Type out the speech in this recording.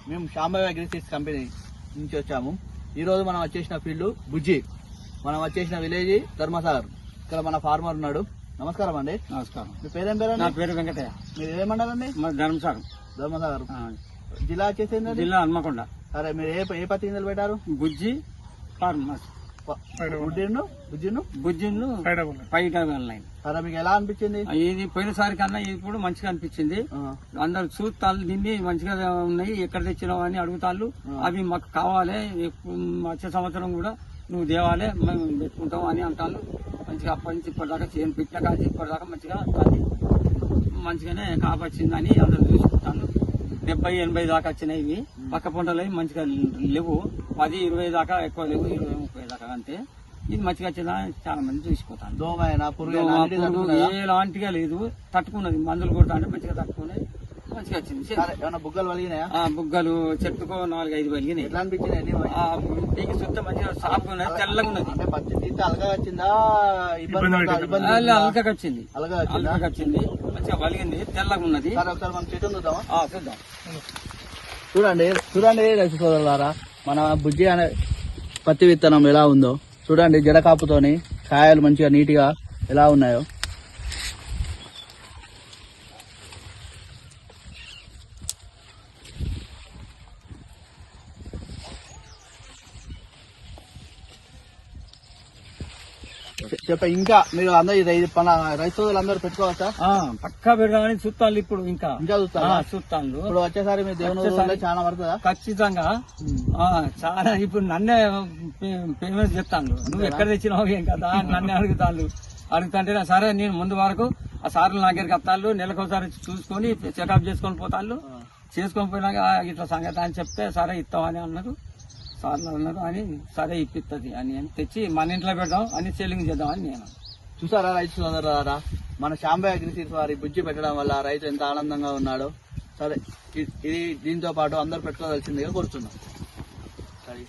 మేము శాంభవి అగ్రిసీడ్స్ కంపెనీ నుంచి వచ్చాము. ఈరోజు మనం వచ్చేసిన ఫీల్డ్ బుజ్జి, మనం వచ్చేసిన విలేజ్ ధర్మసాగర్. ఇక్కడ మన ఫార్మర్ ఉన్నాడు. నమస్కారం అండి. నమస్కారం. మీ పేరేం పేరు? నా పేరు వెంకటయ్య. మీరు ఏమంటారండి? ధర్మసాగర్. ధర్మసాగర్ జిల్లా వచ్చేసింది. జిల్లా హన్మకొండ. సరే, మీరు ఏ పత్తి గింజలు పెట్టారు? బుజ్జి ఫార్మర్స్. బుజ్జిను 599. సరే, మీకు ఎలా అనిపించింది? ఇది పోయినసారి కన్నా ఇప్పుడు మంచిగా అనిపించింది. అందరు చూస్తాళ్ళు దీన్ని మంచిగా ఉన్నాయి, ఎక్కడ తెచ్చినావు అని అడుగుతాళ్ళు. అవి మాకు కావాలి, వచ్చే సంవత్సరం కూడా నువ్వు దేవాలే మేము పెట్టుకుంటాం అని అంటాళ్ళు. మంచిగా అప్పటి నుంచి ఇప్పటిదాకా చేయని పెట్టిన కాదు ఇప్పటిదాకా మంచిగా మంచిగానే కాపచ్చిందని అందరు చూసుకుంటాను. 70-80 దాకా వచ్చినాయి. ఇవి పక్క పంటలు మంచిగా లేవు, 10-20 దాకా ఎక్కువ లేవు, 20-30 దాకా అంతే. ఇది మంచిగా వచ్చిందా చాలా మంది చూసిపోతాను. ఎలాంటిగా లేదు, తట్టుకున్నది. మందులు కొడతా అంటే మంచిగా తట్టుకున్నది, మంచిగా వచ్చింది. బుగ్గలు వలిగినాయా? బుగ్గలు చెట్టుకో 4-5 వలిగినాయి. ఎట్లా అనిపించింది? చూస్తే మంచిగా సాఫ్గా ఉన్నది, తెల్లగా ఉన్నది. అలగా వచ్చిందా? అలకగా వచ్చింది, అలకగా వచ్చింది, మంచిగా వలిగింది, తెల్లగా ఉన్నది. ఒకసారి మనం చెట్టు చూద్దామా? చూద్దాం. చూడండి రైతు సోదరులారా, మన బుజ్జి అనే పత్తి విత్తనం ఎలా ఉందో చూడండి. జడకాపుతోని కాయలు మంచిగా నీట్గా ఎలా ఉన్నాయో. ఇంకా మీరు అందరూ రైతు సోదరులందరూ పెట్టుకోవచ్చా? పక్కా పెడదామని చూస్తాను. ఇప్పుడు ఇంకా చూస్తాను. ఇప్పుడు వచ్చేసారి మీ దేవుని చాలా పడుతుందా? ఖచ్చితంగా చాలా. ఇప్పుడు నన్నే పేమెంట్ చెప్తాను, నువ్వు ఎక్కడ తెచ్చినావు ఏం కదా నన్నే అడుగుతాంటే సరే నేను ముందు వరకు ఆ సార్లు నా దగ్గరికి వస్తాళ్ళు, నెలకోసారి చూసుకొని చెకప్ చేసుకొని పోతాళ్ళు. చేసుకొని పోయినాక ఇట్లా సంగతి అని చెప్తే సరే ఇస్తామని అన్నారు. సార్లు అన్నారు అని సరే ఇప్పిస్తుంది అని తెచ్చి మన ఇంట్లో పెడదాం అని సెల్లింగ్ చేద్దాం అని నేను. చూసారా రైతు సోదరులారా, మన శాంభవి అగ్రిసీడ్స్ వారి బుజ్జి పెట్టడం వల్ల రైతు ఎంత ఆనందంగా ఉన్నాడో. సరే, ఇది దీంతో పాటు అందరు పెట్టుకోవాల్సిందిగా కోరుతున్నాం. సరే.